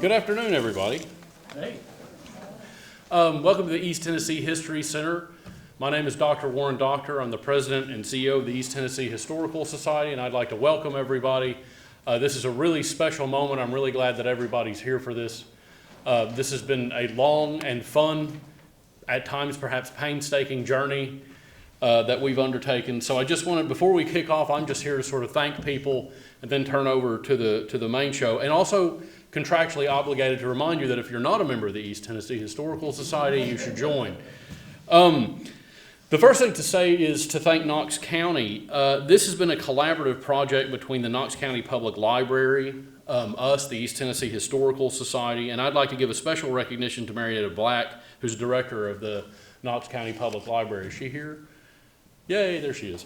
Good afternoon, everybody. Hey. Welcome to the East Tennessee History Center. My name is Dr. Warren Doctor. I'm the president and CEO of the East Tennessee Historical Society, and I'd like to welcome everybody. This is a really special moment. I'm really glad that everybody's here for this. This has been a long and fun, at times perhaps painstaking journey that we've undertaken. So I just wanted, before we kick off, I'm just here to sort of thank people and then turn over to the main show. And also contractually obligated to remind you that if you're not a member of the East Tennessee Historical Society, you should join. The first thing to say is to thank Knox County. This has been a collaborative project between the Knox County Public Library, us, the East Tennessee Historical Society, and I'd like to give a special recognition to Marietta Black, who's director of the Knox County Public Library. Is she here? Yay, there she is.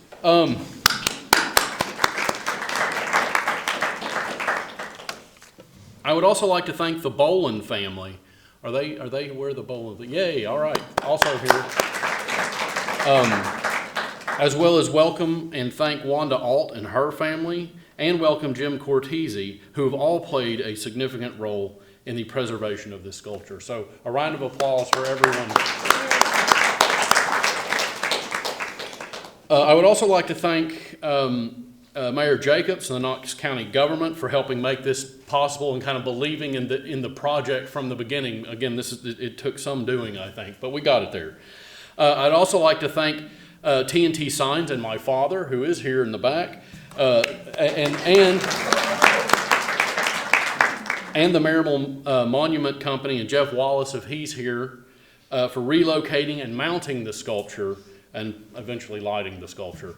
I would also like to thank the Bowlin family. Are they where the Bowlin? Yay! All right. Also here, as well as welcome and thank Wanda Alt and her family, and welcome Jim Cortese, who have all played a significant role in the preservation of this sculpture. So a round of applause for everyone. I would also like to thank Mayor Jacobs and the Knox County government for helping make this possible and kind of believing in the project from the beginning. Again, it took some doing, I think, but we got it there. I'd also like to thank T&T Signs and my father, who is here in the back, and the Marymount Monument Company and Jeff Wallace, if he's here, for relocating and mounting the sculpture and eventually lighting the sculpture.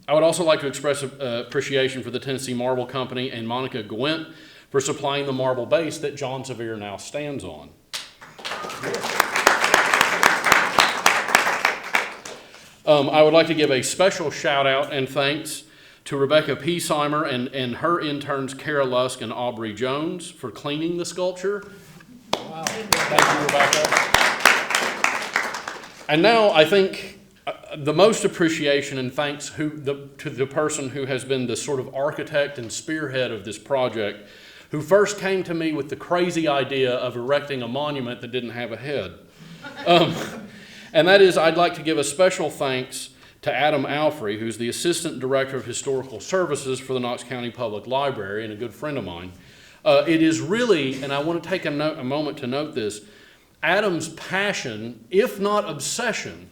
I would also like to express appreciation for the Tennessee Marble Company and Monica Gwent for supplying the marble base that John Sevier now stands on. I would like to give a special shout out and thanks to Rebecca Piesheimer and her interns Kara Lusk and Aubrey Jones for cleaning the sculpture. Wow. Thank you, Rebecca. And now I think the most appreciation and thanks to the person who has been the sort of architect and spearhead of this project, who first came to me with the crazy idea of erecting a monument that didn't have a head. And that is, I'd like to give a special thanks to Adam Alfrey, who's the Assistant Director of Historical Services for the Knox County Public Library and a good friend of mine. It is really, and I want to take a moment to note this, Adam's passion, if not obsession,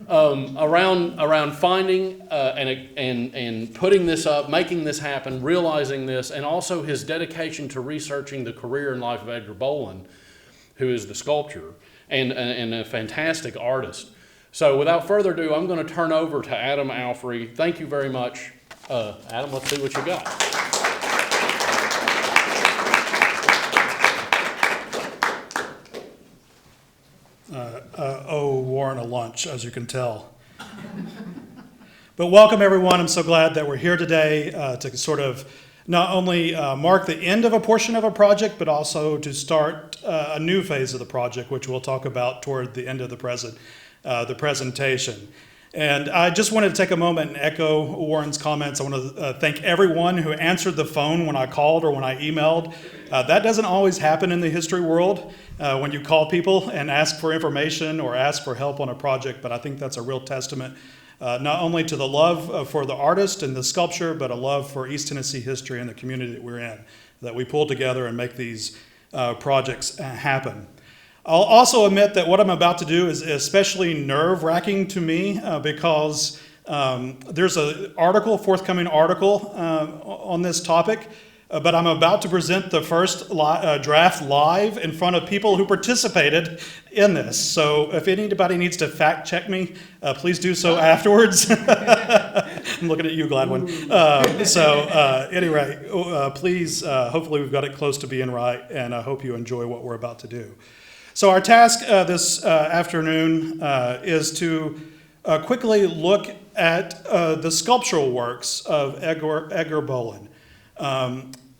around finding and putting this up, making this happen, realizing this, and also his dedication to researching the career and life of Edgar Bowlin, who is the sculptor and a fantastic artist. So without further ado, I'm going to turn over to Adam Alfrey. Thank you very much. Adam, let's see what you got. Warren a lunch, as you can tell. But welcome, everyone. I'm so glad that we're here today to sort of not only mark the end of a portion of a project, but also to start a new phase of the project, which we'll talk about toward the end of the presentation. And I just wanted to take a moment and echo Warren's comments. I want to thank everyone who answered the phone when I called or when I emailed. That doesn't always happen in the history world when you call people and ask for information or ask for help on a project, but I think that's a real testament not only to the love for the artist and the sculpture, but a love for East Tennessee history and the community that we're in, that we pull together and make these projects happen. I'll also admit that what I'm about to do is especially nerve-wracking to me because there's an forthcoming article on this topic, but I'm about to present the first draft live in front of people who participated in this. So if anybody needs to fact check me, please do so afterwards. I'm looking at you, Gladwin. Anyway, please, hopefully we've got it close to being right, and I hope you enjoy what we're about to do. So our task this afternoon is to quickly look at the sculptural works of Edgar Bowlin.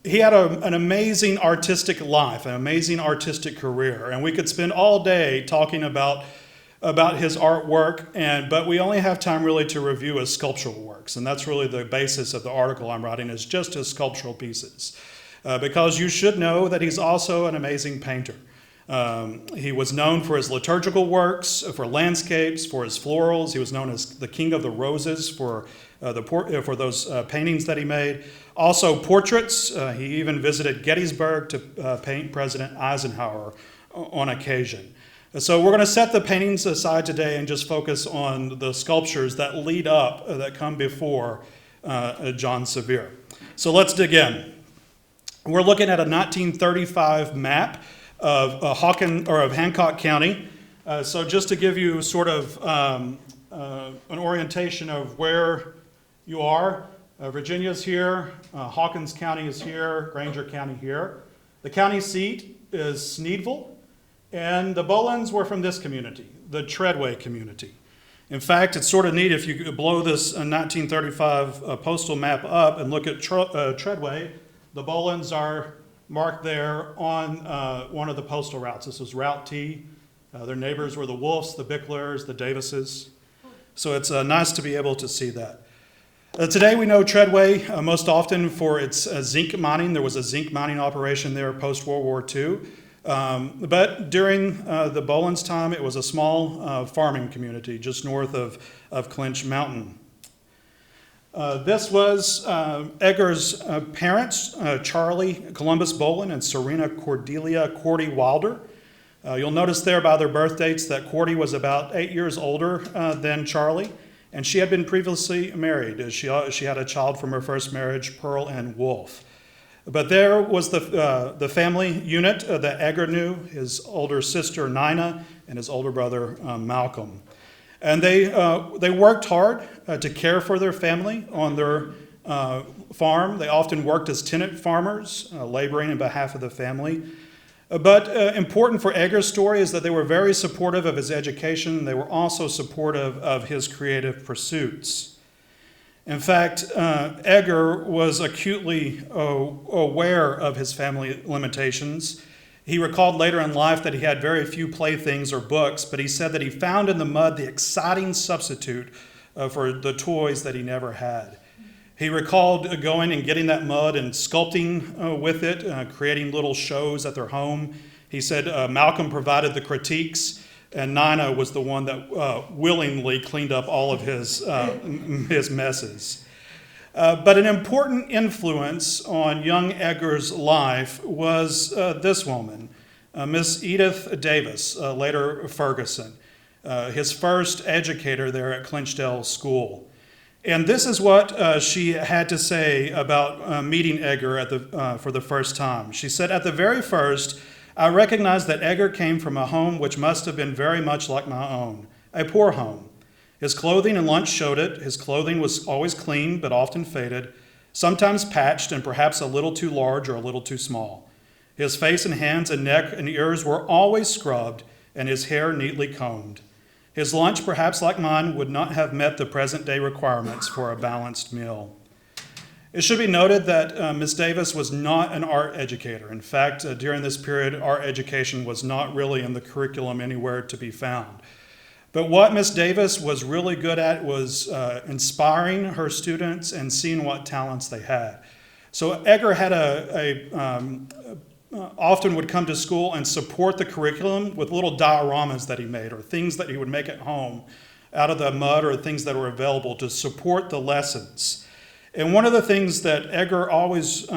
He had an amazing artistic life, an amazing artistic career, and we could spend all day talking about his artwork, but we only have time really to review his sculptural works, and that's really the basis of the article I'm writing, is just his sculptural pieces. because you should know that he's also an amazing painter. He was known for his liturgical works, for landscapes, for his florals. He was known as the King of the Roses for those paintings that he made. Also portraits. He even visited Gettysburg to paint President Eisenhower on occasion. So we're going to set the paintings aside today and just focus on the sculptures that lead up, that come before John Sevier. So let's dig in. We're looking at a 1935 map of Hancock County. So just to give you sort of an orientation of where you are, Virginia's here, Hawkins County is here, Granger County here. The county seat is Sneedville, and the Bowlins were from this community, the Treadway community. In fact, it's sort of neat if you blow this 1935 postal map up and look at Treadway. The Bowlins are marked there on one of the postal routes. This was Route T. Their neighbors were the Wolfs, the Bicklers, the Davises. So it's nice to be able to see that. Today we know Treadway most often for its zinc mining. There was a zinc mining operation there post-World War II. But during the Bowlins' time, it was a small farming community just north of Clinch Mountain. This was Edgar's parents, Charlie Columbus Bowlin and Serena Cordelia Cordy Wilder. You'll notice there by their birth dates that Cordy was about 8 years older than Charlie, and she had been previously married. She had a child from her first marriage, Pearl and Wolf. But there was the family unit that Edgar knew, his older sister Nina and his older brother Malcolm. And they worked hard to care for their family on their farm. They often worked as tenant farmers, laboring on behalf of the family. But important for Edgar's story is that they were very supportive of his education. They were also supportive of his creative pursuits. In fact, Edgar was acutely aware of his family limitations. He recalled later in life that he had very few playthings or books, but he said that he found in the mud the exciting substitute for the toys that he never had. He recalled going and getting that mud and sculpting with it, creating little shows at their home. He said Malcolm provided the critiques, and Nina was the one that willingly cleaned up all of his messes. But an important influence on young Edgar's life was this woman, Miss Edith Davis, later Ferguson, his first educator there at Clinchdale School. And this is what she had to say about meeting Edgar for the first time. She said, "At the very first, I recognized that Edgar came from a home which must have been very much like my own, a poor home. His clothing and lunch showed it. His clothing was always clean, but often faded, sometimes patched and perhaps a little too large or a little too small. His face and hands and neck and ears were always scrubbed, and his hair neatly combed. His lunch, perhaps like mine, would not have met the present-day requirements for a balanced meal." It should be noted that Miss Davis was not an art educator. In fact, during this period, art education was not really in the curriculum anywhere to be found. But what Miss Davis was really good at was inspiring her students and seeing what talents they had. So Edgar had often would come to school and support the curriculum with little dioramas that he made or things that he would make at home out of the mud or things that were available to support the lessons. And one of the things that Edgar always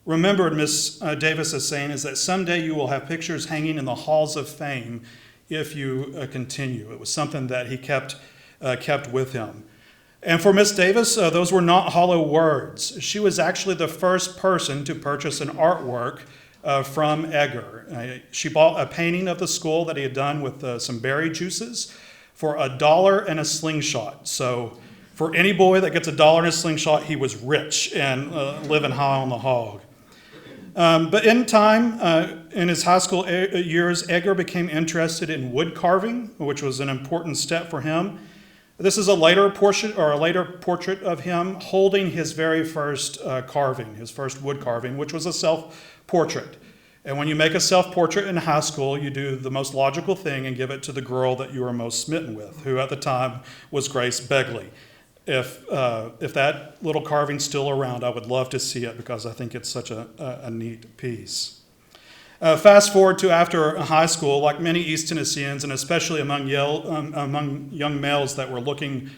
remembered Miss Davis as saying is that someday you will have pictures hanging in the halls of fame if you continue. It was something that he kept with him. And for Miss Davis, those were not hollow words. She was actually the first person to purchase an artwork from Edgar. She bought a painting of the school that he had done with some berry juices for $1 and a slingshot. So for any boy that gets $1 and a slingshot, he was rich and living high on the hog. But in time, in his high school years, Edgar became interested in wood carving, which was an important step for him. This is a later portrait of him holding his very first carving, his first wood carving, which was a self-portrait. And when you make a self-portrait in high school, you do the most logical thing and give it to the girl that you are most smitten with, who at the time was Grace Begley. If that little carving's still around, I would love to see it because I think it's such a neat piece. Fast forward to after high school, like many East Tennesseans, and especially among young males that were looking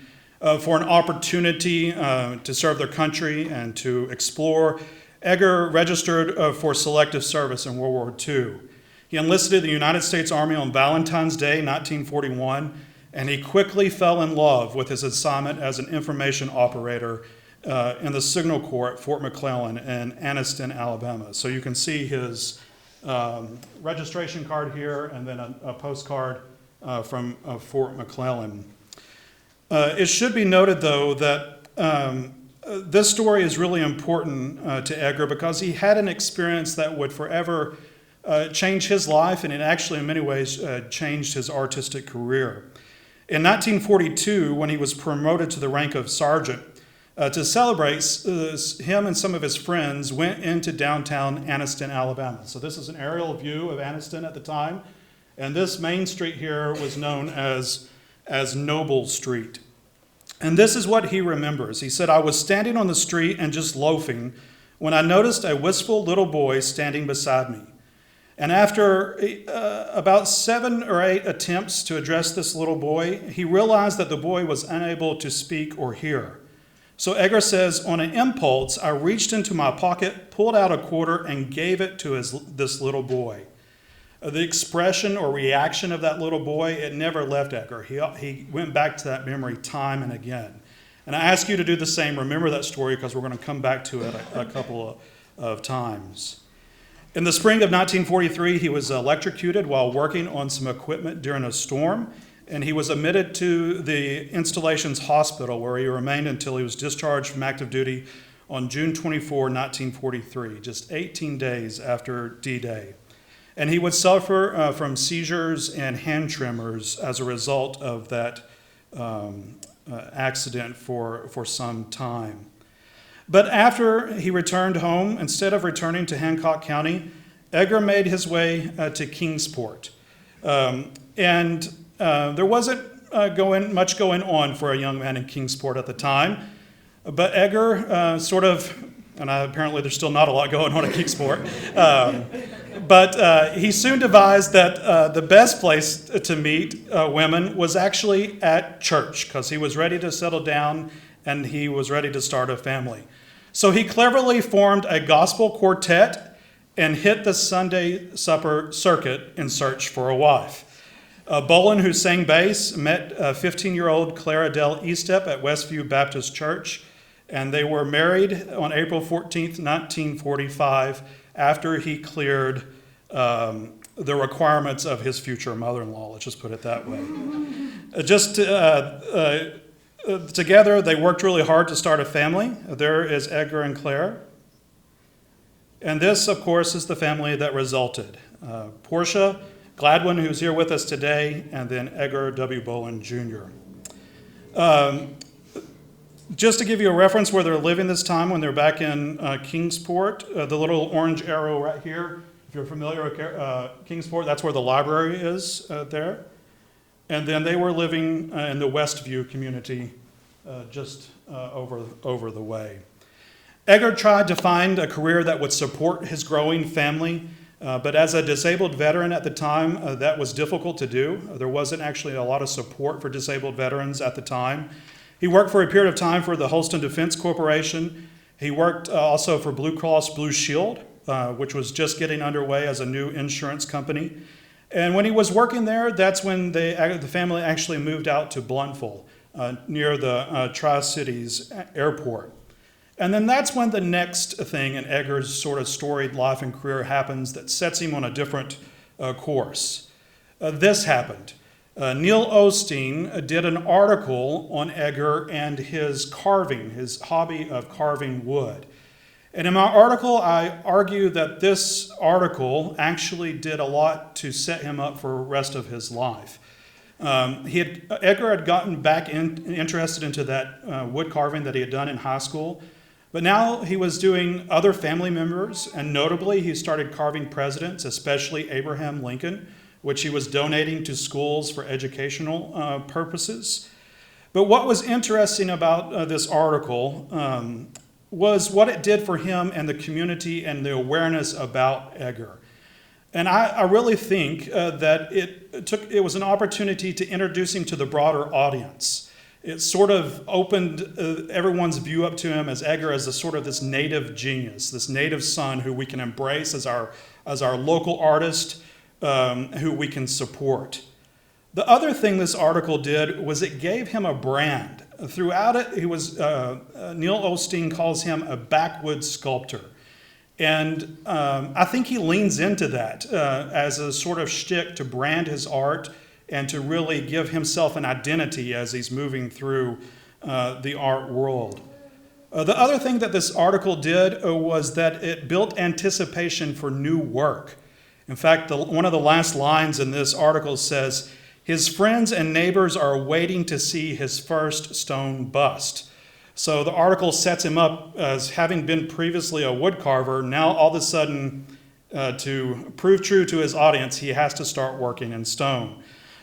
for an opportunity to serve their country and to explore, Edgar registered for selective service in World War II. He enlisted in the United States Army on Valentine's Day, 1941, and he quickly fell in love with his assignment as an information operator in the Signal Corps at Fort McClellan in Anniston, Alabama. So you can see his registration card here and then a postcard from Fort McClellan. It should be noted, though, that this story is really important to Edgar because he had an experience that would forever change his life, and it actually in many ways changed his artistic career. In 1942, when he was promoted to the rank of sergeant, to celebrate, him and some of his friends went into downtown Anniston, Alabama. So this is an aerial view of Anniston at the time, and this main street here was known as Noble Street. And this is what he remembers. He said, "I was standing on the street and just loafing when I noticed a wistful little boy standing beside me. And after about 7 or 8 attempts to address this little boy, he realized that the boy was unable to speak or hear. So Edgar says, on an impulse, I reached into my pocket, pulled out a quarter, and gave it to this little boy." The expression or reaction of that little boy, it never left Edgar. He went back to that memory time and again. And I ask you to do the same. Remember that story because we're going to come back to it a couple of times. In the spring of 1943, he was electrocuted while working on some equipment during a storm, and he was admitted to the installation's hospital where he remained until he was discharged from active duty on June 24, 1943, just 18 days after D-Day. And he would suffer from seizures and hand tremors as a result of that accident for some time. But after he returned home, instead of returning to Hancock County, Edgar made his way to Kingsport. And there wasn't much going on for a young man in Kingsport at the time. But Edgar apparently there's still not a lot going on in Kingsport. But he soon devised that the best place to meet women was actually at church because he was ready to settle down and he was ready to start a family. So he cleverly formed a gospel quartet and hit the Sunday supper circuit in search for a wife. Bowlin, who sang bass, met 15-year-old Clara Dell Eastep at Westview Baptist Church, and they were married on April 14th, 1945, after he cleared the requirements of his future mother-in-law. Let's just put it that way. Together, they worked really hard to start a family. There is Edgar and Claire. And this, of course, is the family that resulted. Portia Gladwin, who's here with us today, and then Edgar W. Bowlin, Jr. Just to give you a reference where they're living this time when they're back in Kingsport, the little orange arrow right here, if you're familiar with Kingsport, that's where the library is there. And then they were living in the Westview community just over the way. Edgar tried to find a career that would support his growing family, but as a disabled veteran at the time, that was difficult to do. There wasn't actually a lot of support for disabled veterans at the time. He worked for a period of time for the Holston Defense Corporation. He worked also for Blue Cross Blue Shield, which was just getting underway as a new insurance company. And when he was working there, that's when the family actually moved out to Bluntful, near the Tri-Cities airport. And then that's when the next thing in Edgar's sort of storied life and career happens that sets him on a different course. This happened. Neil Osteen did an article on Edgar and his carving, his hobby of carving wood. And in my article, I argue that this article actually did a lot to set him up for the rest of his life. Edgar had gotten back interested into that wood carving that he had done in high school, but now he was doing other family members, and notably he started carving presidents, especially Abraham Lincoln, which he was donating to schools for educational purposes. But what was interesting about this article was what it did for him and the community and the awareness about Edgar. And I really think that it was an opportunity to introduce him to the broader audience. It sort of opened everyone's view up to him as Edgar as a sort of this native genius, this native son who we can embrace as our local artist, who we can support. The other thing this article did was it gave him a brand. Throughout it, Neil Osteen calls him a backwoods sculptor. And I think he leans into that as a sort of shtick to brand his art and to really give himself an identity as he's moving through the art world. The other thing that this article did was that it built anticipation for new work. In fact, one of the last lines in this article says, "His friends and neighbors are waiting to see his first stone bust." So the article sets him up as having been previously a woodcarver. Now all of a sudden, to prove true to his audience, he has to start working in stone.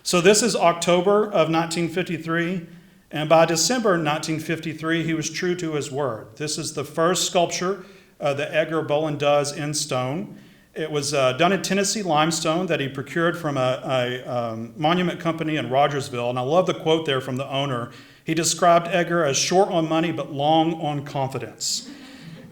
So this is October of 1953, and by December 1953, he was true to his word. This is the first sculpture that Edgar Bowlin does in stone. It was done in Tennessee limestone that he procured from a monument company in Rogersville. And I love the quote there from the owner. He described Edgar as short on money but long on confidence.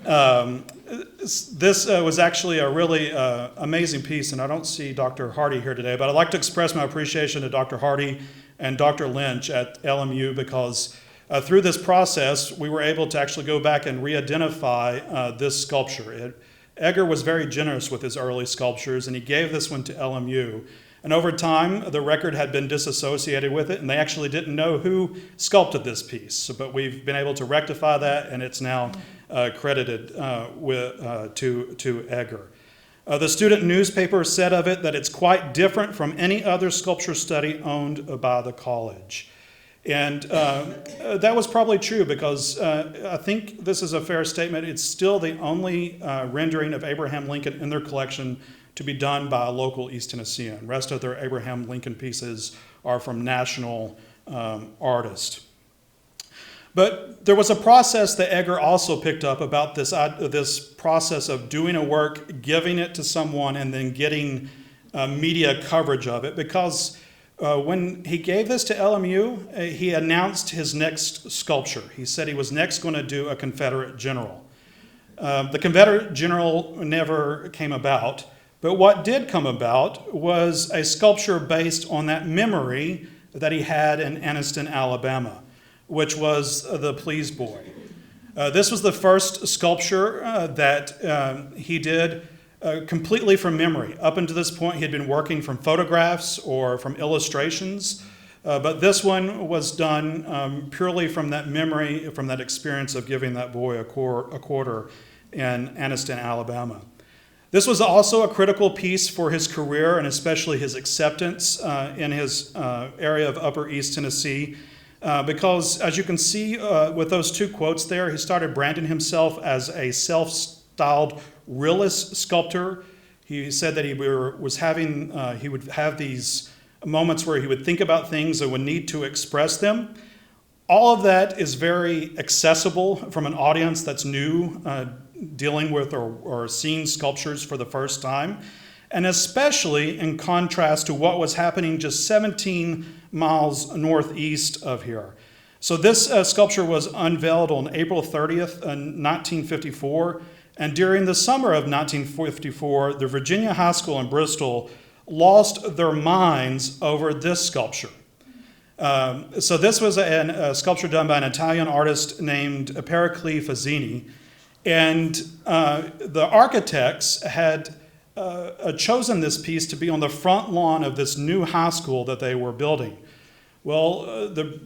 This was actually a really amazing piece, and I don't see Dr. Hardy here today, but I'd like to express my appreciation to Dr. Hardy and Dr. Lynch at LMU because through this process, we were able to actually go back and re-identify this sculpture. Edgar was very generous with his early sculptures, and he gave this one to LMU. And over time, the record had been disassociated with it, and they actually didn't know who sculpted this piece. But we've been able to rectify that, and it's now credited to Edgar. The student newspaper said of it that it's quite different from any other sculpture study owned by the college. And that was probably true because I think this is a fair statement. It's still the only rendering of Abraham Lincoln in their collection to be done by a local East Tennessean. The rest of their Abraham Lincoln pieces are from national artists. But there was a process that Edgar also picked up about this process of doing a work, giving it to someone, and then getting media coverage of it because when he gave this to LMU, he announced his next sculpture. He said he was next going to do a Confederate general. The Confederate general never came about, but what did come about was a sculpture based on that memory that he had in Anniston, Alabama, which was the Please Boy. This was the first sculpture that he did completely from memory. Up until this point, he had been working from photographs or from illustrations, but this one was done purely from that memory, from that experience of giving that boy a quarter in Anniston, Alabama. This was also a critical piece for his career and especially his acceptance in his area of Upper East Tennessee, because as you can see with those two quotes there, he started branding himself as a self-styled realist sculptor. He said that he would have these moments where he would think about things and would need to express them. All of that is very accessible from an audience that's new, dealing with or seeing sculptures for the first time, and especially in contrast to what was happening just 17 miles northeast of here. So this sculpture was unveiled on April 30th, 1954, and during the summer of 1954, the Virginia High School in Bristol lost their minds over this sculpture. So this was a sculpture done by an Italian artist named Pericles Fazzini, and the architects had chosen this piece to be on the front lawn of this new high school that they were building. Well, the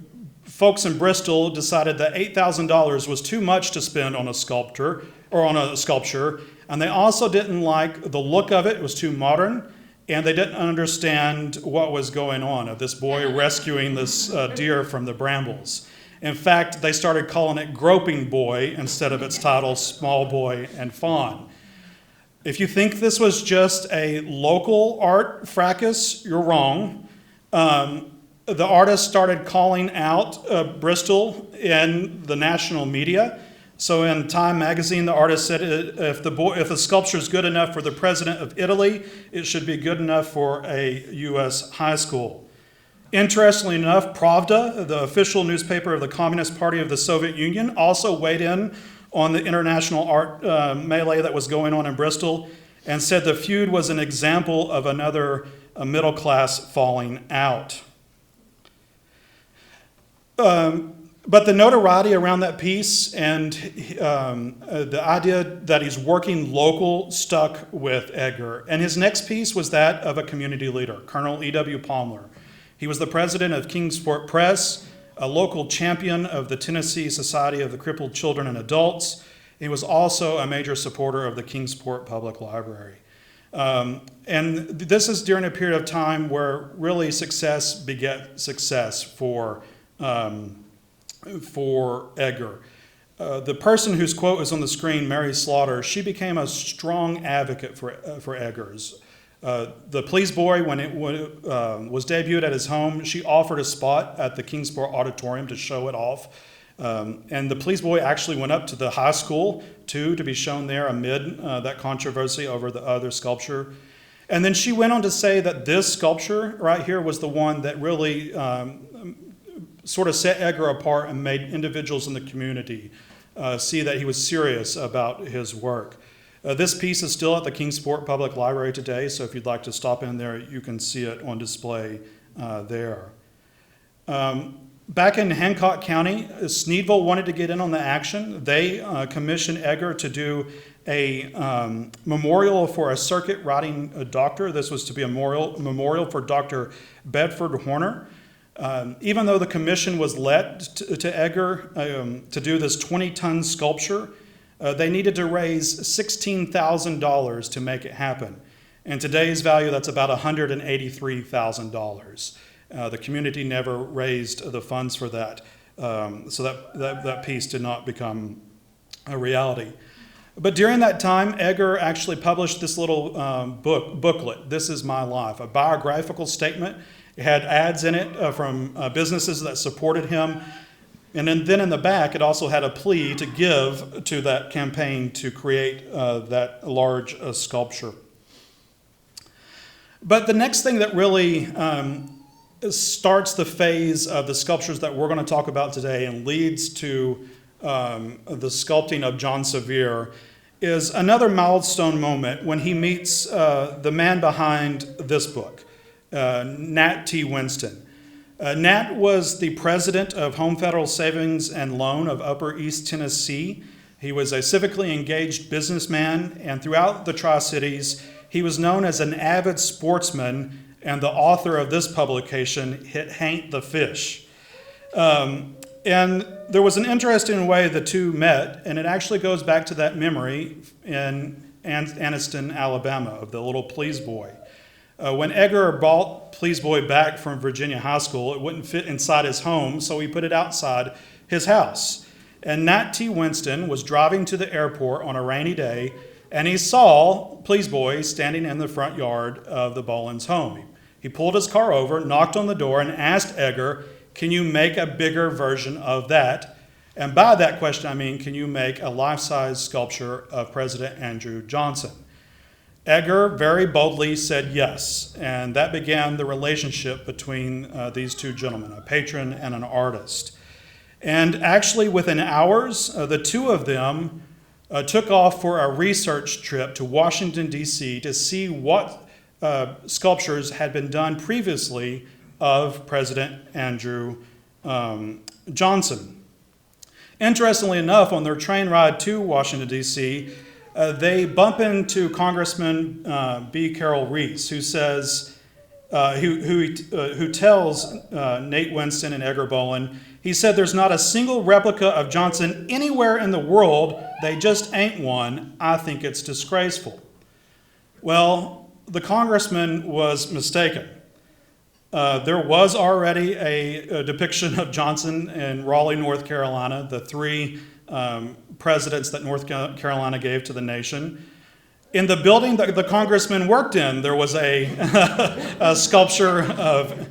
folks in Bristol decided that $8,000 was too much to spend on a sculpture, and they also didn't like the look of it. It was too modern, and they didn't understand what was going on of this boy rescuing this deer from the brambles. In fact, they started calling it Groping Boy instead of its title, Small Boy and Fawn. If you think this was just a local art fracas, you're wrong. the artist started calling out Bristol in the national media. So in Time magazine, the artist said, if the sculpture is good enough for the president of Italy, it should be good enough for a U.S. high school. Interestingly enough, Pravda, the official newspaper of the Communist Party of the Soviet Union, also weighed in on the international art melee that was going on in Bristol and said the feud was an example of another middle class falling out. But the notoriety around that piece and the idea that he's working local stuck with Edgar. And his next piece was that of a community leader, Colonel E.W. Palmer. He was the president of Kingsport Press, a local champion of the Tennessee Society of the Crippled Children and Adults. He was also a major supporter of the Kingsport Public Library. And this is during a period of time where really success beget success for Edgar. The person whose quote is on the screen, Mary Slaughter, she became a strong advocate for Edgar's. The Please Boy, when it was debuted at his home, she offered a spot at the Kingsport Auditorium to show it off. And the Please Boy actually went up to the high school, too, to be shown there amid that controversy over the other sculpture. And then she went on to say that this sculpture right here was the one that really sort of set Edgar apart and made individuals in the community see that he was serious about his work. This piece is still at the Kingsport Public Library today, so if you'd like to stop in there, you can see it on display there. Back in Hancock County, Sneedville wanted to get in on the action. They commissioned Edgar to do a memorial for a circuit riding doctor. This was to be a memorial for Dr. Bedford Horner. Even though the commission was led to Edgar to do this 20-ton sculpture, they needed to raise $16,000 to make it happen. In today's value, that's about $183,000. The community never raised the funds for that, so that piece did not become a reality. But during that time, Edgar actually published this little booklet, This Is My Life, a biographical statement. It had ads in it from businesses that supported him. And then in the back, it also had a plea to give to that campaign to create that large sculpture. But the next thing that really starts the phase of the sculptures that we're going to talk about today and leads to the sculpting of John Sevier is another milestone moment when he meets the man behind this book, Nat T. Winston. Nat was the president of Home Federal Savings and Loan of Upper East Tennessee. He was a civically engaged businessman, and throughout the Tri-Cities, he was known as an avid sportsman and the author of this publication, Hit Hain't the Fish. And there was an interesting way the two met, and it actually goes back to that memory in Anniston, Alabama, of the little Please Boy. When Edgar brought Please Boy back from Virginia High School, it wouldn't fit inside his home, so he put it outside his house. And Nat T. Winston was driving to the airport on a rainy day, and he saw Please Boy standing in the front yard of the Bowlin's home. He pulled his car over, knocked on the door, and asked Edgar, "Can you make a bigger version of that?" And by that question, I mean, can you make a life-size sculpture of President Andrew Johnson? Edgar very boldly said yes, and that began the relationship between these two gentlemen, a patron and an artist. And actually, within hours, the two of them took off for a research trip to Washington, D.C. to see what sculptures had been done previously of President Andrew Johnson. Interestingly enough, on their train ride to Washington, D.C., they bump into Congressman B. Carroll Reese, who says, who tells Nate Winston and Edgar Bowlin, he said, "There's not a single replica of Johnson anywhere in the world. They just ain't one. I think it's disgraceful." Well, the congressman was mistaken. There was already a depiction of Johnson in Raleigh, North Carolina, the three presidents that North Carolina gave to the nation. In the building that the congressman worked in, there was a, a sculpture of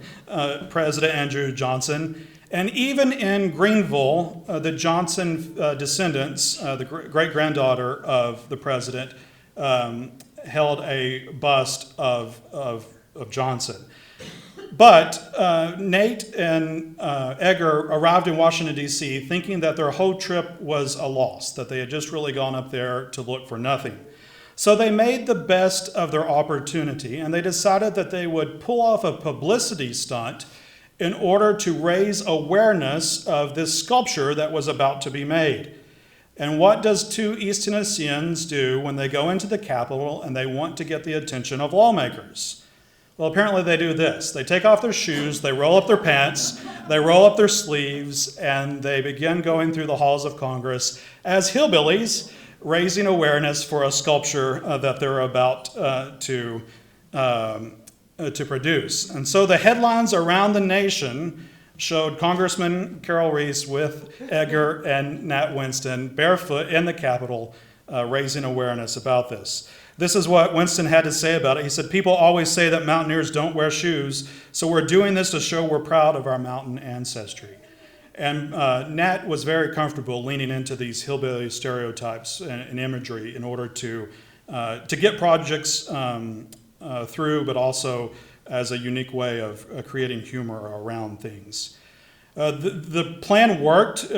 President Andrew Johnson. And even in Greenville, the Johnson descendants, the great-granddaughter of the president, held a bust of Johnson. But Nate and Edgar arrived in Washington, D.C., thinking that their whole trip was a loss, that they had just really gone up there to look for nothing. So they made the best of their opportunity, and they decided that they would pull off a publicity stunt in order to raise awareness of this sculpture that was about to be made. And what does two East Tennesseans do when they go into the Capitol and they want to get the attention of lawmakers? Well, apparently they do this. They take off their shoes, they roll up their pants, they roll up their sleeves, and they begin going through the halls of Congress as hillbillies, raising awareness for a sculpture that they're about to produce. And so the headlines around the nation showed Congressman Carol Reese with Edgar and Nat Winston barefoot in the Capitol, raising awareness about this. This is what Winston had to say about it. He said, "People always say that mountaineers don't wear shoes, so we're doing this to show we're proud of our mountain ancestry." And Nat was very comfortable leaning into these hillbilly stereotypes and imagery in order to get projects through, but also as a unique way of creating humor around things. The plan worked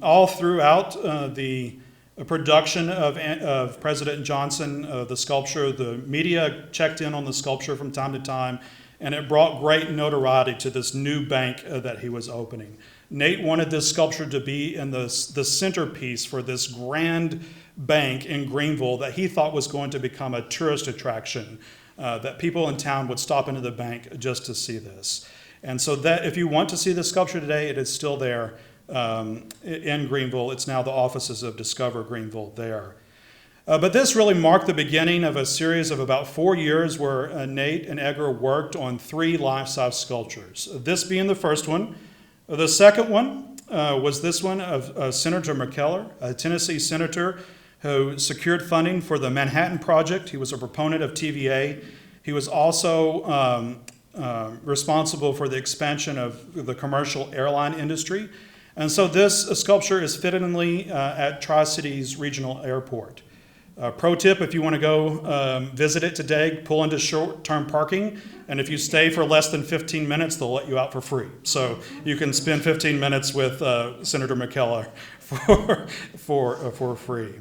all throughout the production of President Johnson, the sculpture. The media checked in on the sculpture from time to time, and it brought great notoriety to this new bank that he was opening. Nate wanted this sculpture to be in the centerpiece for this grand bank in Greenville that he thought was going to become a tourist attraction, that people in town would stop into the bank just to see this. And so that if you want to see the sculpture today, it is still there in Greenville. It's now the offices of Discover Greenville there. But this really marked the beginning of a series of about 4 years where Nate and Edgar worked on 3 life-size sculptures, this being the first one. The second one was this one of Senator McKellar, a Tennessee senator who secured funding for the Manhattan Project. He was a proponent of TVA. He was also responsible for the expansion of the commercial airline industry. And so this sculpture is fittingly at Tri-Cities Regional Airport. Pro tip, if you want to go visit it today, pull into short-term parking, and if you stay for less than 15 minutes, they'll let you out for free. So you can spend 15 minutes with Senator McKellar for free.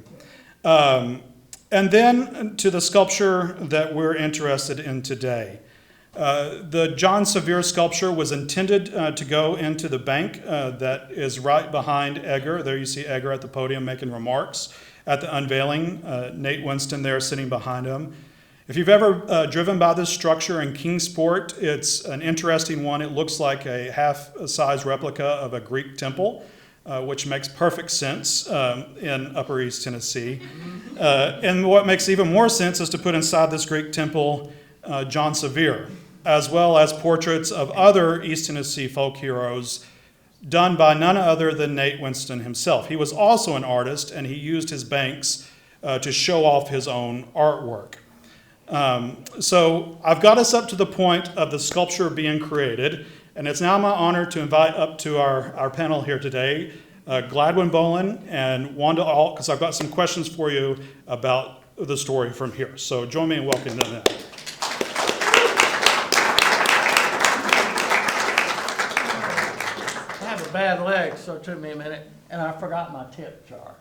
And then to the sculpture that we're interested in today. The John Sevier sculpture was intended to go into the bank that is right behind Edgar. There you see Edgar at the podium making remarks at the unveiling. Nate Winston there sitting behind him. If you've ever driven by this structure in Kingsport, it's an interesting one. It looks like a half-size replica of a Greek temple, which makes perfect sense in Upper East Tennessee. And what makes even more sense is to put inside this Greek temple John Sevier, as well as portraits of other East Tennessee folk heroes done by none other than Nate Winston himself. He was also an artist, and he used his banks to show off his own artwork. So I've got us up to the point of the sculpture being created, and it's now my honor to invite up to our panel here today, Gladwin Bowlin and Wanda Alt, because I've got some questions for you about the story from here. So join me in welcoming them in. I have a bad leg, so it took me a minute, and I forgot my tip jar.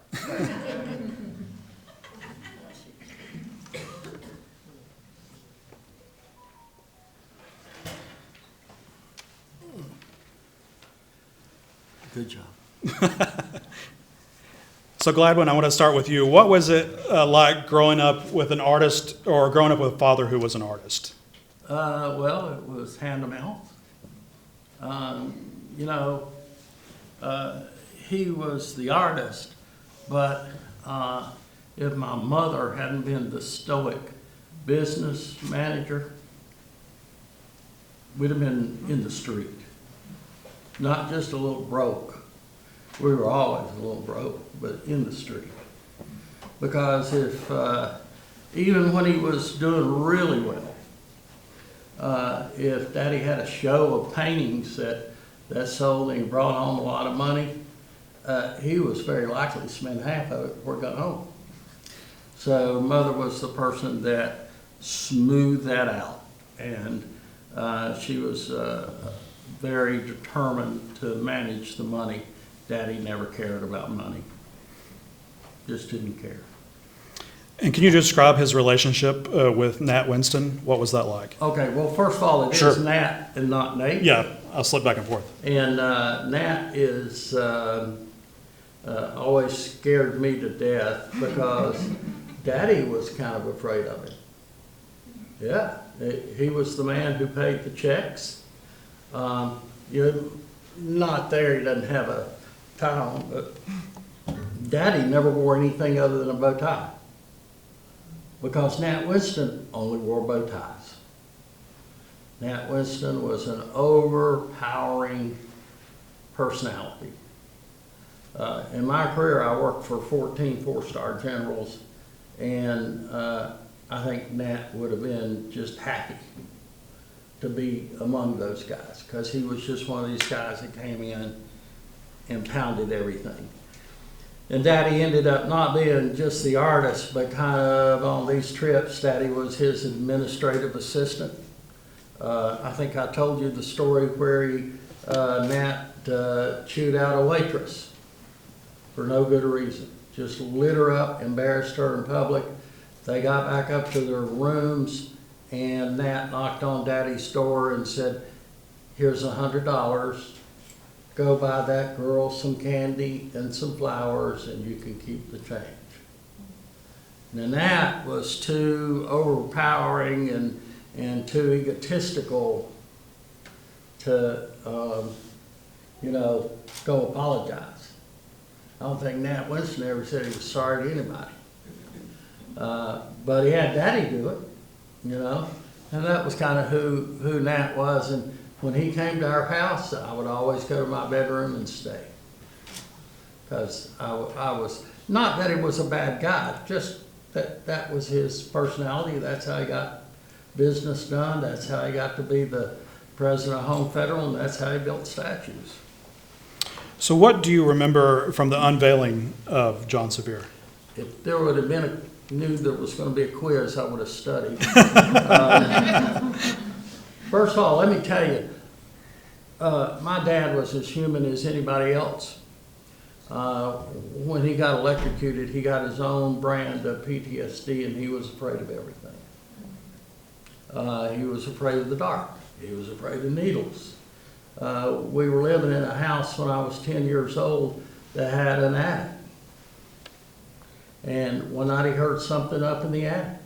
Good job. So Gladwin, I want to start with you. What was it like growing up with an artist, or growing up with a father who was an artist? Well, it was hand to mouth. He was the artist, but if my mother hadn't been the stoic business manager, we'd have been in the street. Not just a little broke. We were always a little broke, but in the street. Because if even when he was doing really well, if Daddy had a show of paintings that sold and he brought home a lot of money, he was very likely to spend half of it before he got home. So Mother was the person that smoothed that out, and she was very determined to manage the money. Daddy never cared about money, just didn't care. And can you describe his relationship with Nat Winston? What was that like? Okay, well, first of all, it Sure. is Nat and not Nate. Yeah, I'll slip back and forth. And Nat is always scared me to death because Daddy was kind of afraid of him. Yeah, he was the man who paid the checks. You're not there, he doesn't have a tie on, but Daddy never wore anything other than a bow tie. Because Nat Winston only wore bow ties. Nat Winston was an overpowering personality. In my career, I worked for 14 four-star generals, and I think Nat would have been just happy to be among those guys, because he was just one of these guys that came in and pounded everything. And Daddy ended up not being just the artist, but kind of on these trips, Daddy was his administrative assistant. I think I told you the story where Nat chewed out a waitress for no good reason. Just lit her up, embarrassed her in public. They got back up to their rooms, and Nat knocked on Daddy's door and said, "Here's $100. Go buy that girl some candy and some flowers, and you can keep the change." Now Nat was too overpowering and too egotistical to, go apologize. I don't think Nat Winston ever said he was sorry to anybody. But he had Daddy do it, and that was kind of who Nat was. And when he came to our house, I would always go to my bedroom and stay. Because I was, not that he was a bad guy, just that was his personality. That's how he got business done. That's how he got to be the president of Home Federal, and that's how he built statues. So what do you remember from the unveiling of John Sevier? If there would have been knew there was going to be a quiz, I would have studied. First of all, let me tell you, my dad was as human as anybody else. When he got electrocuted, he got his own brand of PTSD, and he was afraid of everything. He was afraid of the dark. He was afraid of needles. We were living in a house when I was 10 years old that had an attic. And one night he heard something up in the attic.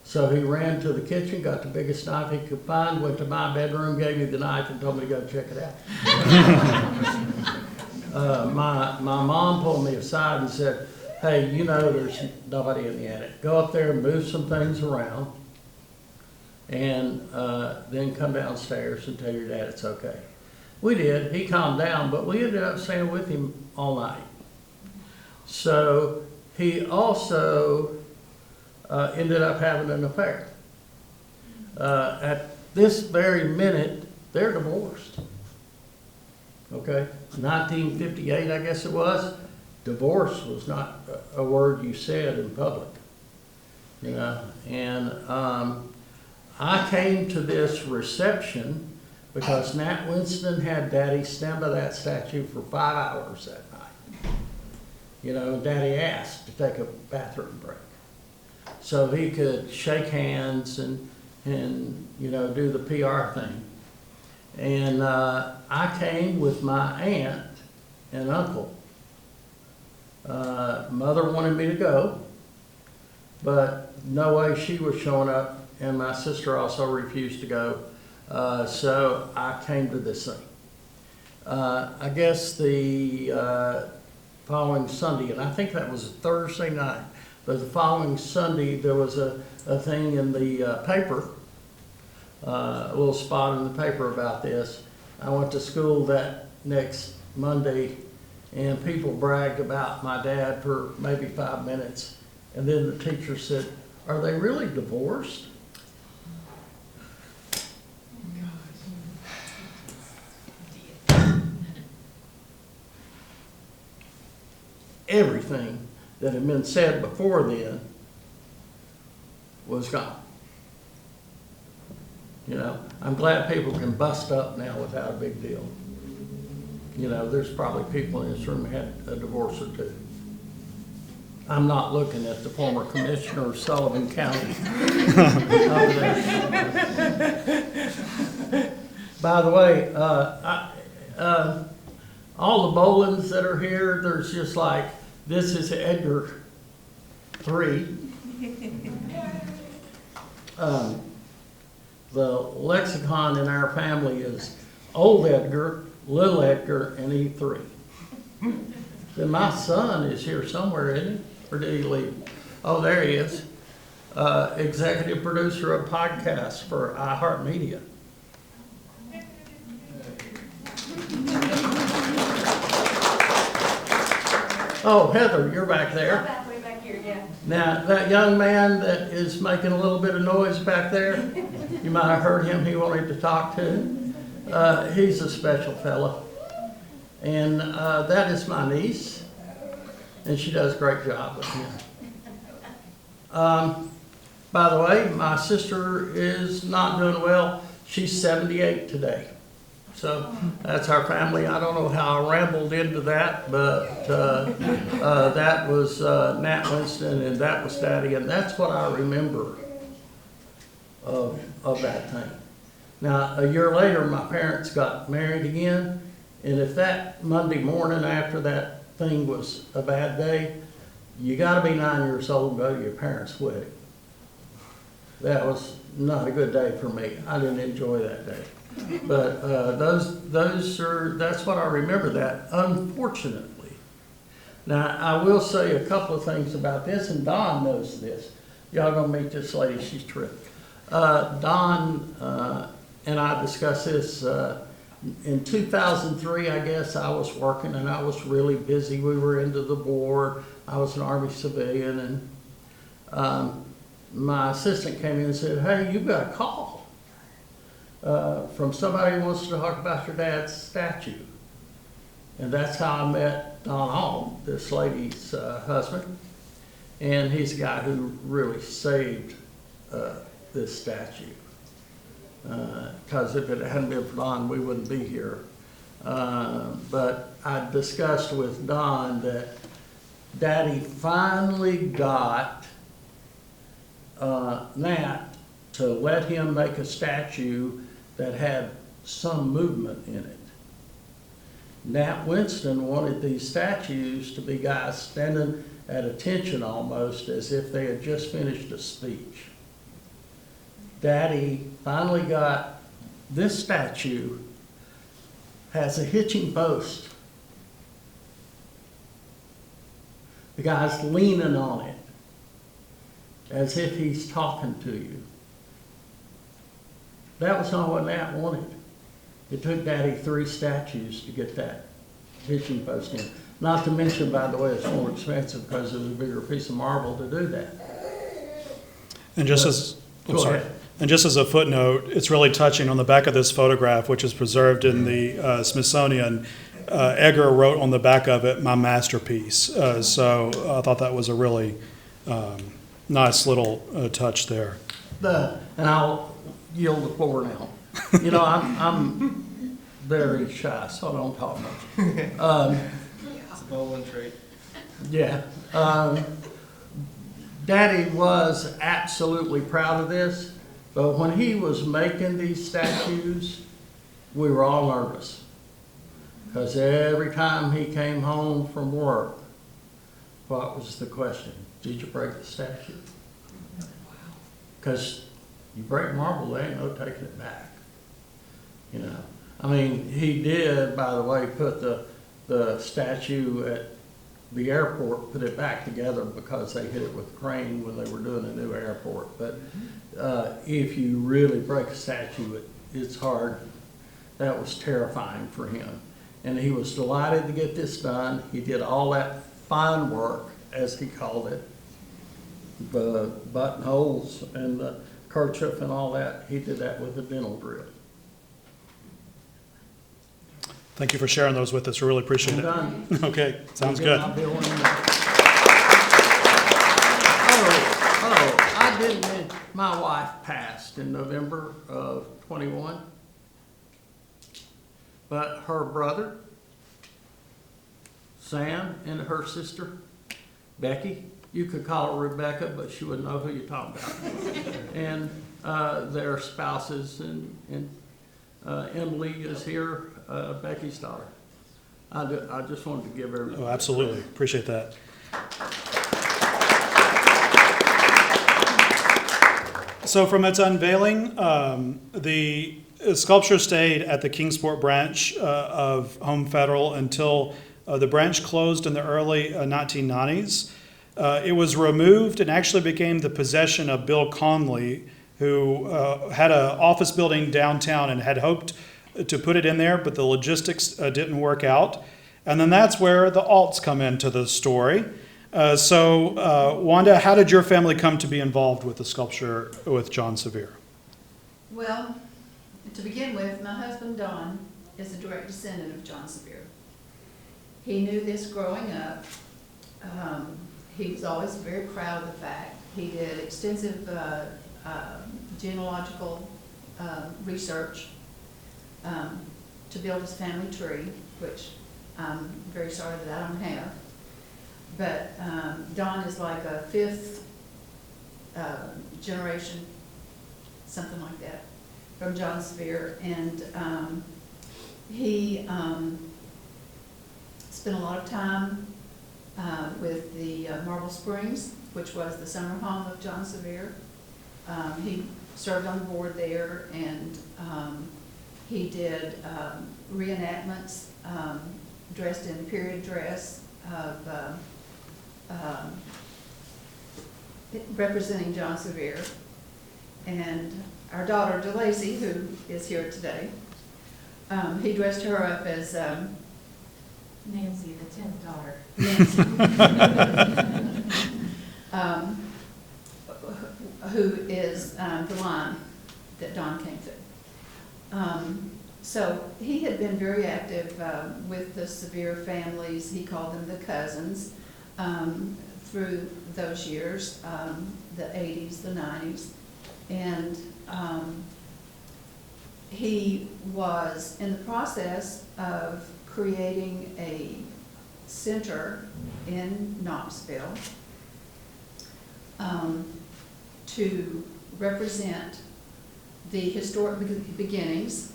So he ran to the kitchen, got the biggest knife he could find, went to my bedroom, gave me the knife, and told me to go check it out. My mom pulled me aside and said, "Hey, there's nobody in the attic. Go up there and move some things around, and then come downstairs and tell your dad it's okay." We did. He calmed down, but we ended up staying with him all night. So he also ended up having an affair. At this very minute, they're divorced. Okay, 1958, I guess it was. Divorce was not a word you said in public, And I came to this reception because Nat Winston had Daddy stand by that statue for 5 hours that night. Daddy asked to take a bathroom break so he could shake hands and do the PR thing. And I came with my aunt and uncle. Mother wanted me to go, but no way she was showing up, and my sister also refused to go. So I came to this thing. I guess the following Sunday, and I think that was a Thursday night, but the following Sunday there was a thing in the paper, a little spot in the paper about this. I went to school that next Monday, and people bragged about my dad for maybe 5 minutes, And then the teacher said, "Are they really divorced?" Everything that had been said before then was gone. You know, I'm glad people can bust up now without a big deal. You know, there's probably people in this room who had a divorce or two. I'm not looking at the former commissioner of Sullivan County over there. By the way, all the Bowlins that are here, there's just like, this is Edgar 3. The lexicon in our family is Old Edgar, Little Edgar, and E3. Then my son is here somewhere, isn't he? Or did he leave? Oh, there he is. Executive producer of podcasts for iHeartMedia. Oh, Heather, you're back there. I'm halfway back here, yeah. Now, that young man that is making a little bit of noise back there, you might have heard him, he wanted to talk to. He's a special fellow. And that is my niece, and she does a great job with him. By the way, my sister is not doing well. She's 78 today. So that's our family. I don't know how I rambled into that, but that was Nat Winston, and that was Daddy, and that's what I remember of that thing. Now, a year later, my parents got married again, and if that Monday morning after that thing was a bad day, you got to be 9 years old and go to your parents' wedding. That was not a good day for me. I didn't enjoy that day. But that's what I remember that, unfortunately. Now, I will say a couple of things about this, and Dawn knows this. Y'all gonna meet this lady, she's terrific. Dawn and I discussed this in 2003, I guess. I was working and I was really busy. We were into the war. I was an Army civilian, and my assistant came in and said, "Hey, you got a call from somebody who wants to talk about your dad's statue." And that's how I met Don Alm, this lady's husband. And he's a guy who really saved this statue. Because if it hadn't been for Don, we wouldn't be here. But I discussed with Don that Daddy finally got Nat to let him make a statue that had some movement in it. Nat Winston wanted these statues to be guys standing at attention almost as if they had just finished a speech. Daddy finally got this statue, has a hitching post. The guy's leaning on it as if he's talking to you. That was not what Nat wanted. It took Daddy 3 statues to get that hitching post in. Not to mention, by the way, it's more expensive because it was a bigger piece of marble to do that. And just as, Go ahead. And just as a footnote, it's really touching on the back of this photograph, which is preserved in the Smithsonian. Edgar wrote on the back of it, "My masterpiece." So I thought that was a really nice little touch there. And I'll yield the floor now. You know, I'm very shy, so I don't talk much. It's a Bowlin trait. Yeah. Daddy was absolutely proud of this, but when he was making these statues, we were all nervous. Because every time he came home from work, what was the question? Did you break the statue? Because you break marble, there ain't no taking it back. You know, I mean, he did, by the way, put the statue at the airport, put it back together because they hit it with a crane when they were doing a new airport. But if you really break a statue, it's hard. That was terrifying for him. And he was delighted to get this done. He did all that fine work, as he called it. the buttonholes and the kerchief and all that, he did that with a dental drill. Thank you for sharing those with us. We really appreciate I'm it. done. Okay, sounds Get good. my bill in there. I didn't mention, my wife passed in November of '21. But her brother, Sam, and her sister, Becky, you could call her Rebecca, but she wouldn't know who you're talking about. And their spouses, and Emily is here, Becky's daughter. I just wanted to give everybody. Oh, absolutely. Appreciate that. So from its unveiling, the sculpture stayed at the Kingsport branch of Home Federal until the branch closed in the early 1990s. It was removed and actually became the possession of Bill Conley, who had an office building downtown and had hoped to put it in there, but the logistics didn't work out. And then that's where the alts come into the story. So Wanda, how did your family come to be involved with the sculpture with John Sevier? Well, to begin with, my husband Don is a direct descendant of John Sevier. He knew this growing up. He was always very proud of the fact. He did extensive genealogical research to build his family tree, which I'm very sorry that I don't have. But Don is like a fifth generation, something like that, from John Sevier. And he spent a lot of time with the Marble Springs, which was the summer home of John Sevier. He served on the board there, and he did reenactments dressed in period dress of representing John Sevier. And our daughter DeLacy, who is here today, he dressed her up as Nancy, the 10th daughter. Nancy, who is the line that Don came through. So he had been very active with the Sevier families. He called them the cousins through those years, the 80s, the 90s. And he was in the process of creating a center in Knoxville to represent the historic beginnings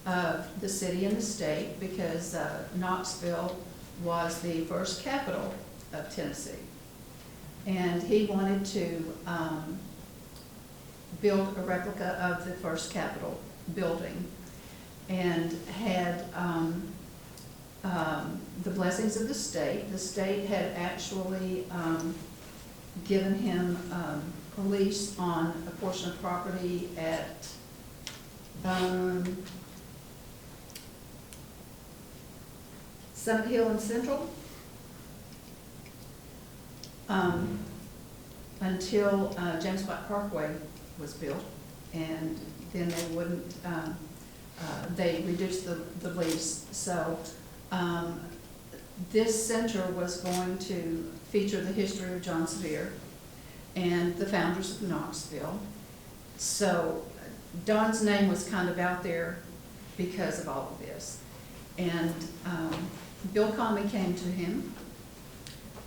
of the city and the state, because Knoxville was the first capital of Tennessee. And he wanted to build a replica of the first Capitol building, and had the blessings of the state. The state had actually given him a lease on a portion of property at Summit Hill and Central until James White Parkway was built, and then they wouldn't, they reduced the lease. So this center was going to feature the history of John Sevier and the founders of Knoxville. So Don's name was kind of out there because of all of this. And Bill Conley came to him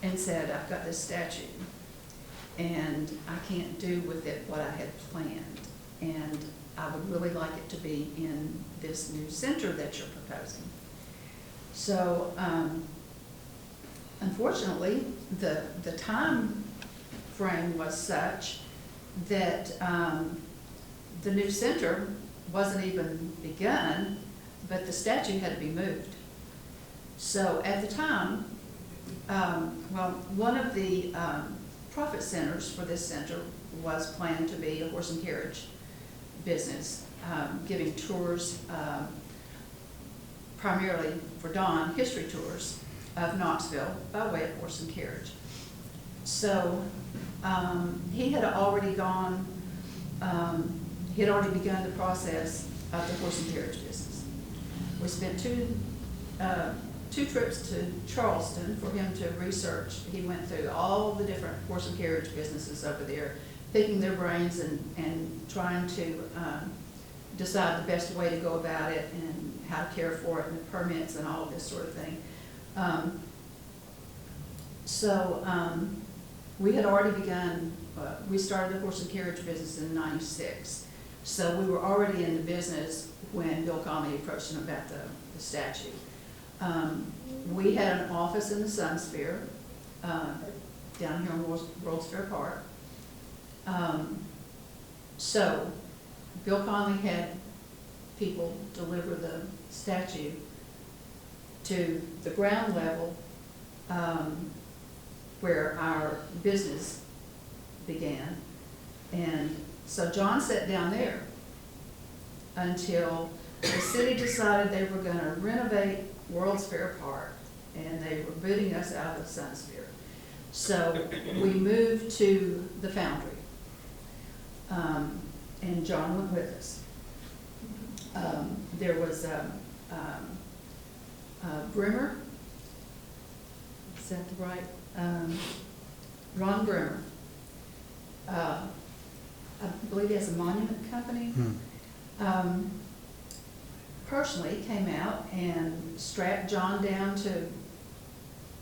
and said, I've got this statue, and I can't do with it what I had planned, and I would really like it to be in this new center that you're proposing. So unfortunately, the time frame was such that the new center wasn't even begun, but the statue had to be moved. So at the time, well, one of the profit centers for this center was planned to be a horse and carriage business, giving tours, primarily for Don, history tours of Knoxville by way of horse and carriage. So he had already gone, he had already begun the process of the horse and carriage business. We spent two trips to Charleston for him to research. He went through all the different horse and carriage businesses over there, picking their brains and trying to decide the best way to go about it and how to care for it and the permits and all of this sort of thing. We had already begun, we started the horse and carriage business in '96. So we were already in the business when Bill Conley approached him about the statue. We had an office in the Sun Sphere, down here in World's Fair Park. So Bill Conley had people deliver the statue to the ground level, where our business began. And so John sat down there until the city decided they were gonna renovate World's Fair Park, and they were booting us out of the Sun Sphere. So we moved to the Foundry, and John went with us. There was Brimmer, is that the right? Ron Brimmer. I believe he has a monument company. Personally came out and strapped John down to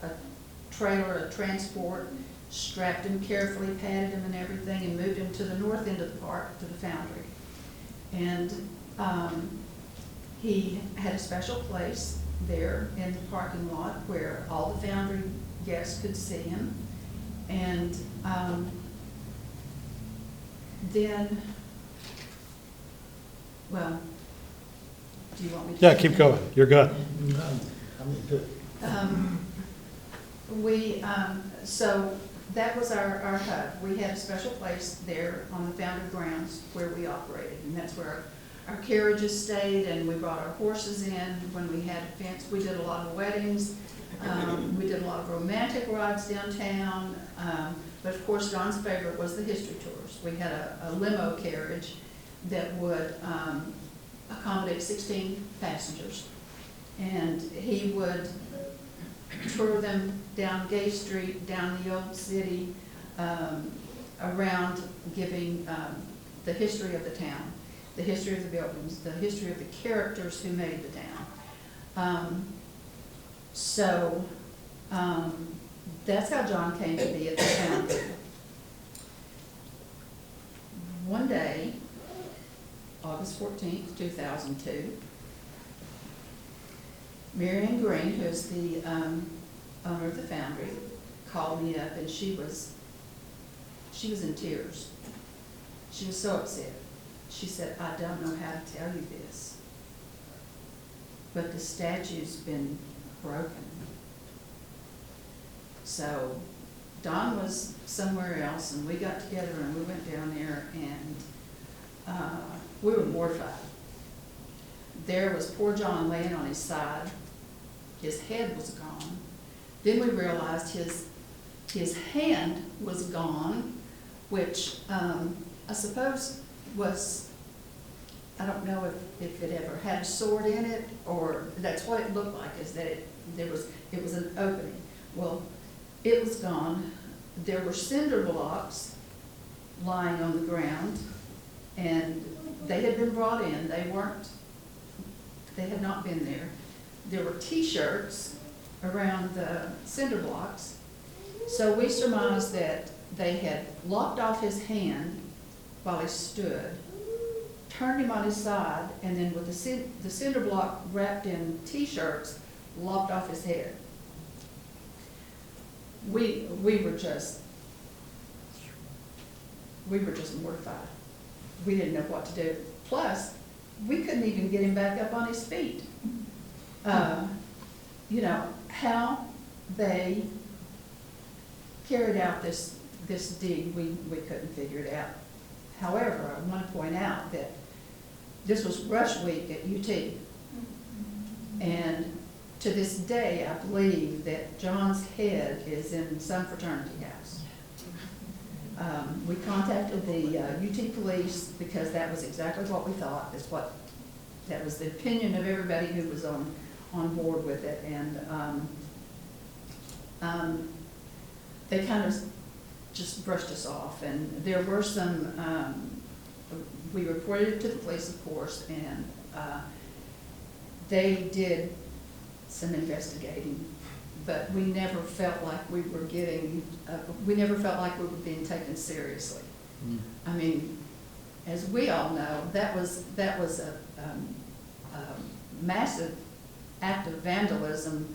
a trailer, a transport, strapped him carefully, patted him and everything, and moved him to the north end of the park, to the Foundry. And he had a special place there in the parking lot where all the Foundry guests could see him. And then, well, do you want me to? Yeah, keep going. You're good. So that was our hub. We had a special place there on the Foundry grounds where we operated, and that's where our carriages stayed, and we brought our horses in when we had events. We did a lot of weddings. We did a lot of romantic rides downtown. But of course, John's favorite was the history tours. We had a limo carriage that would accommodate 16 passengers. And he would tour them down Gay Street, down the old city, around giving the history of the town, the history of the buildings, the history of the characters who made the town. That's how John came to be at the Foundry. One day, August 14th, 2002, Marianne Green, who's the owner of the Foundry, called me up, and she was in tears. She was so upset. She said, "I don't know how to tell you this, but the statue's been broken." So Don was somewhere else, and we got together and we went down there, and we were mortified. There was poor John laying on his side. His head was gone. Then we realized his hand was gone, which I suppose was, I don't know if it ever had a sword in it, or that's what it looked like, is that it was an opening. Well, it was gone. There were cinder blocks lying on the ground, and they had been brought in. They had not been there. There were T-shirts around the cinder blocks. So we surmised that they had lopped off his hand while he stood, turned him on his side, and then with the cinder block wrapped in T-shirts, lopped off his head. We were just mortified. We didn't know what to do. Plus, we couldn't even get him back up on his feet. How they carried out this deed, we couldn't figure it out. However, I want to point out that this was Rush Week at UT. And to this day, I believe that John's head is in some fraternity house. We contacted the UT police because that was exactly what we thought, that was the opinion of everybody who was on board with it. And they kind of just brushed us off. And there were some, we reported it to the police, of course, and they did some investigating. But we never felt like we were getting, we never felt like we were being taken seriously. I mean, as we all know, that was a massive act of vandalism,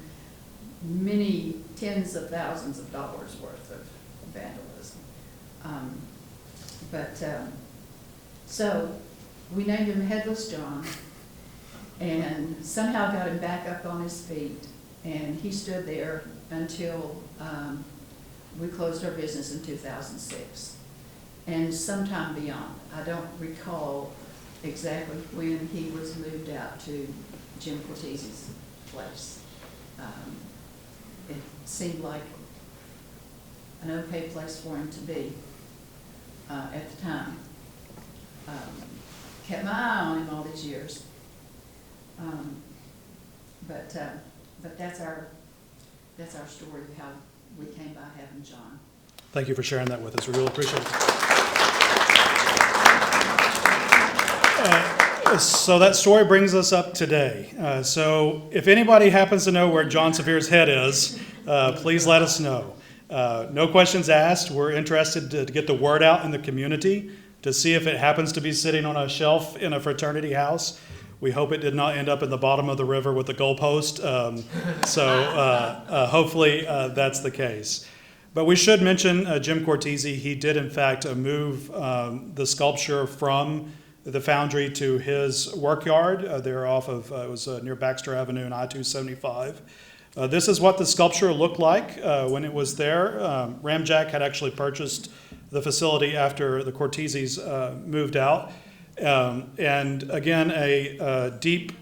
many tens of thousands of dollars worth of vandalism. So we named him Headless John, and somehow got him back up on his feet. And he stood there until we closed our business in 2006, and sometime beyond. I don't recall exactly when he was moved out to Jim Cortese's place. It seemed like an okay place for him to be at the time. Kept my eye on him all these years. But that's our story of how we came by having John. Thank you for sharing that with us. We really appreciate it. So that story brings us up today. So if anybody happens to know where John Severe's head is, please let us know. No questions asked. We're interested to get the word out in the community to see if it happens to be sitting on a shelf in a fraternity house. We hope it did not end up in the bottom of the river with a goalpost. Hopefully that's the case. But we should mention Jim Cortese. He did, in fact, move the sculpture from the foundry to his work yard. They're off of, it was near Baxter Avenue and I-275. This is what the sculpture looked like when it was there. Ramjack had actually purchased the facility after the Corteses moved out. And again, a deep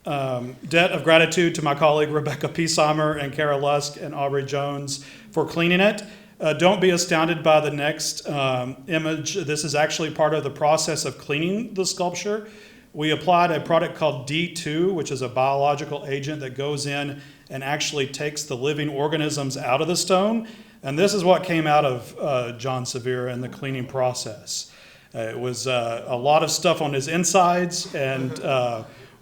debt of gratitude to my colleague Rebecca Piesheimer and Kara Lusk and Aubrey Jones for cleaning it. Don't be astounded by the next image. This is actually part of the process of cleaning the sculpture. We applied a product called D2, which is a biological agent that goes in and actually takes the living organisms out of the stone. And this is what came out of John Severe in the cleaning process. It was a lot of stuff on his insides, and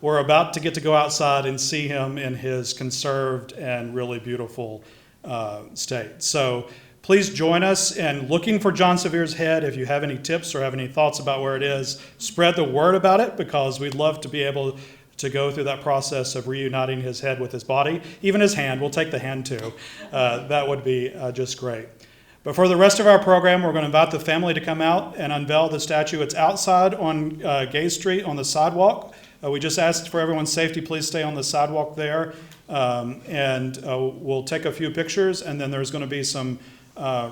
we're about to get to go outside and see him in his conserved and really beautiful state. So please join us in looking for John Severe's head. If you have any tips or have any thoughts about where it is, spread the word about it, because we'd love to be able to go through that process of reuniting his head with his body, even his hand. We'll take the hand too. That would be just great. But for the rest of our program, we're going to invite the family to come out and unveil the statue. It's outside on Gay Street on the sidewalk. We just asked for everyone's safety, please stay on the sidewalk there. We'll take a few pictures, and then there's going to be some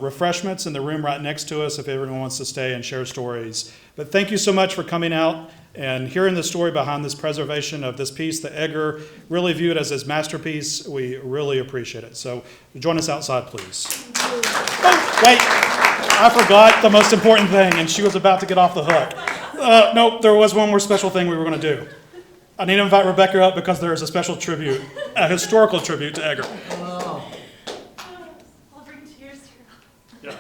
refreshments in the room right next to us if everyone wants to stay and share stories. But thank you so much for coming out and hearing the story behind this preservation of this piece that Edgar really viewed as his masterpiece. We really appreciate it. So join us outside, please. Oh, wait, I forgot the most important thing, and she was about to get off the hook. Nope, there was one more special thing we were going to do. I need to invite Rebecca up because there is a special tribute, a historical tribute to Edgar. I'll bring tears here. Yeah.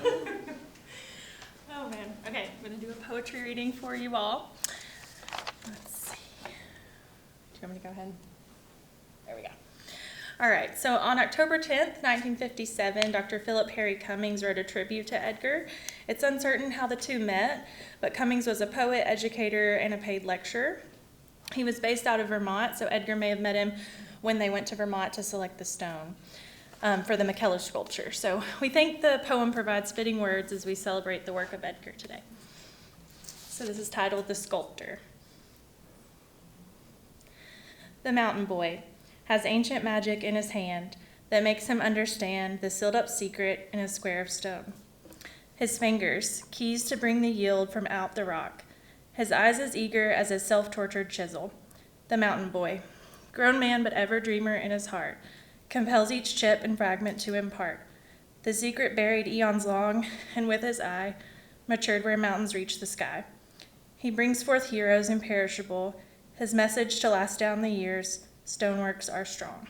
Oh man. Okay, I'm gonna do a poetry reading for you all. Let's see. Do you want me to go ahead? There we go. All right, so on October 10th, 1957, Dr. Philip Harry Cummings wrote a tribute to Edgar. It's uncertain how the two met, but Cummings was a poet, educator, and a paid lecturer. He was based out of Vermont, so Edgar may have met him when they went to Vermont to select the stone for the McKellar sculpture. So we think the poem provides fitting words as we celebrate the work of Edgar today. So this is titled The Sculptor. The mountain boy has ancient magic in his hand that makes him understand the sealed-up secret in a square of stone. His fingers, keys to bring the yield from out the rock. His eyes as eager as a self-tortured chisel. The mountain boy, grown man but ever dreamer in his heart, compels each chip and fragment to impart the secret buried eons long, and with his eye matured where mountains reach the sky. He brings forth heroes imperishable, his message to last down the years, stoneworks are strong.